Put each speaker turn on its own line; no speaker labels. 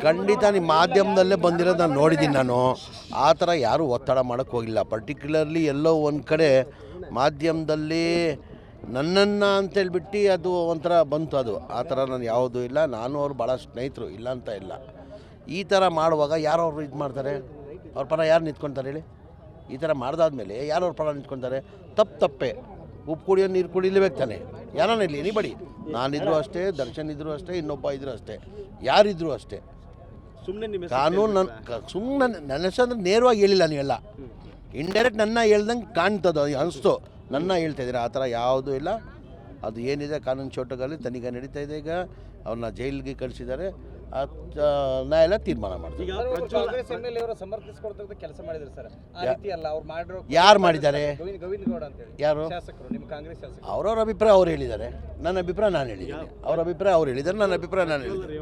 ಖಂಡಿತ ನಿಮ್ಮ ಮಾಧ್ಯಮದಲ್ಲೇ ಬಂದಿರೋದು ನಾನು ನೋಡಿದ್ದೀನಿ. ನಾನು ಆ ಥರ ಯಾರೂ ಒತ್ತಡ ಮಾಡೋಕ್ಕೆ ಹೋಗಿಲ್ಲ. ಪರ್ಟಿಕ್ಯುಲರ್ಲಿ ಎಲ್ಲೋ ಒಂದು ಕಡೆ ಮಾಧ್ಯಮದಲ್ಲಿ ನನ್ನನ್ನು ಅಂತೇಳ್ಬಿಟ್ಟು ಅದು ಒಂಥರ ಬಂತು. ಅದು ಆ ಥರ ನಾನು ಯಾವುದೂ ಇಲ್ಲ. ನಾನು ಅವ್ರು ಭಾಳ ಸ್ನೇಹಿತರು, ಇಲ್ಲ ಅಂತ ಇಲ್ಲ. ಈ ಥರ ಮಾಡುವಾಗ ಯಾರು ಅವರು ಇದು ಮಾಡ್ತಾರೆ? ಅವ್ರ ಪರ ಯಾರು ನಿಂತ್ಕೊತಾರೆ ಹೇಳಿ? ಈ ಥರ ಮಾಡಿದಾದ್ಮೇಲೆ ಯಾರು ಅವ್ರ ಪರ ನಿಂತ್ಕೊತಾರೆ? ತಪ್ಪೇ. ಉಪ್ಪು ಕುಡಿಯೋ ನೀರು ಕುಡಿಲೇಬೇಕು ತಾನೆ, ಯಾರನ್ನ ಇರಲಿ, ಎನಿಬಡಿ. ನಾನಿದ್ರು ಅಷ್ಟೇ, ದರ್ಶನ್ ಇದ್ದರೂ ಅಷ್ಟೇ, ಇನ್ನೊಬ್ಬ ಇದ್ದರೂ ಅಷ್ಟೇ, ಯಾರಿದ್ರು ಅಷ್ಟೇ. ಕಾನೂನು ಸುಮ್ಮನೆ ನನ್ನ ಹೆಸರು ನೇರವಾಗಿ ಹೇಳಿಲ್ಲ, ನೀವೆಲ್ಲ ಇಂಡೈರೆಕ್ಟ್ ನನ್ನ ಹೇಳ್ದಂಗೆ ಕಾಣ್ತದೆ, ಅನಿಸ್ತು. ನನ್ನ ಹೇಳ್ತಾ ಇದ್ದೀರಾ, ಆ ಥರ ಯಾವುದೂ ಇಲ್ಲ. ಅದು ಏನಿದೆ ಕಾನೂನು ಚೌಟಗಳಲ್ಲಿ ತನಿಖೆ ನಡೀತಾ ಇದೆ. ಈಗ ಅವ್ರನ್ನ ಜೈಲಿಗೆ ಕಳಿಸಿದ್ದಾರೆ. ನ್ಯಾಯಾಲಯ ತೀರ್ಮಾನ ಮಾಡ್ತೀವಿ. ಯಾರು ಮಾಡಿದ್ದಾರೆ? ಯಾರು? ಅವ್ರವ್ರ ಅಭಿಪ್ರಾಯ ಅವ್ರು ಹೇಳಿದ್ದಾರೆ, ನನ್ನ ಅಭಿಪ್ರಾಯ ನಾನು ಹೇಳಿದ್ದೀನಿ. ಅವ್ರ ಅಭಿಪ್ರಾಯ ಅವ್ರು ಹೇಳಿದ್ದಾರೆ, ನನ್ನ ಅಭಿಪ್ರಾಯ ನಾನು ಹೇಳಿದ್ದೀನಿ.